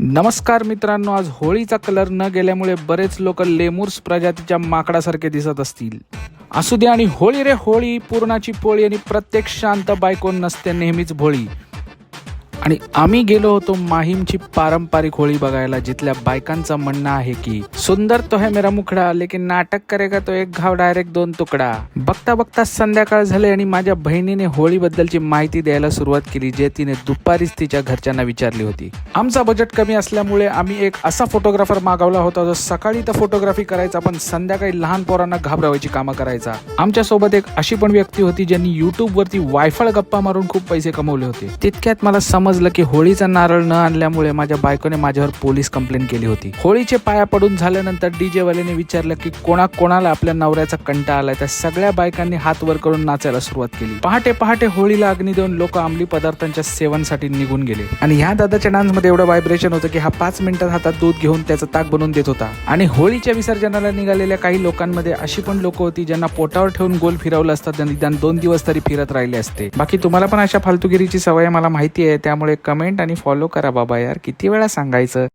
नमस्कार मित्रांनो, आज होळीचा कलर न गेल्यामुळे बरेच लोक लेमुर्स प्रजातीच्या माकडासारखे दिसत असतील. असू दे आणि होळी रे होळी, पूर्णाची पोळी आणि प्रत्येक शांत बायको नसते नेहमीच भोळी. आणि आम्ही गेलो होतो माहीमची पारंपरिक होळी बघायला, जिथल्या बायकांचं म्हणणं आहे की सुंदर तो है मेरा मुखडा, लेकिन नाटक करेगा तो एक घाव डायरेक्ट दोन तुकडा. बघता बघता संध्याकाळ झाले आणि माझ्या बहिणीने होळी बद्दलची माहिती द्यायला सुरुवात केली, जे तिने दुपारीच तिच्या घरच्यांना विचारली होती. आमचा बजेट कमी असल्यामुळे आम्ही एक असा फोटोग्राफर मागवला होता जो सकाळी तर फोटोग्राफी करायचा पण संध्याकाळी लहान पोरांना घाबरवायची कामं करायचा. आमच्या सोबत एक अशी पण व्यक्ती होती ज्यांनी युट्यूब वरती वायफळ गप्पा मारून खूप पैसे कमवले होते. तितक्यात मला समजलं की होळीचा नारळ न आणल्यामुळे माझ्या बायकोने माझ्यावर पोलीस कंप्लेंट केली होती. होळीचे पाया पडून झाल्यानंतर डीजे वाल्याने विचारलं की कोणाला आपल्या नवऱ्याचा कंटाळा आलाय. त्या सगळ्या बायकांनी हात वर करून नाचायला सुरुवात केली. पहाटे पहाटे होळीला अग्नी देऊन लोक अंमली पदार्थांच्या सेवनासाठी निघून गेले. आणि ह्या दादाच्या डान्स मध्ये एवढं व्हायब्रेशन होतं की हा 5 मिनिटात हातात दूध घेऊन त्याचं ताक बनवून देत होता. आणि होळीच्या विसर्जनाला निघालेल्या काही लोकांमध्ये अशी पण लोक होती ज्यांना पोटावर ठेवून गोल फिरवलं असतं, निदान 2 दिवस तरी फिरत राहिले असते. बाकी तुम्हाला पण अशा फालतुगिरीची सवय मला माहिती आहे, त्यामुळे कमेंट आणि फॉलो करा बाबा यार, किती वेळा सांगायचं.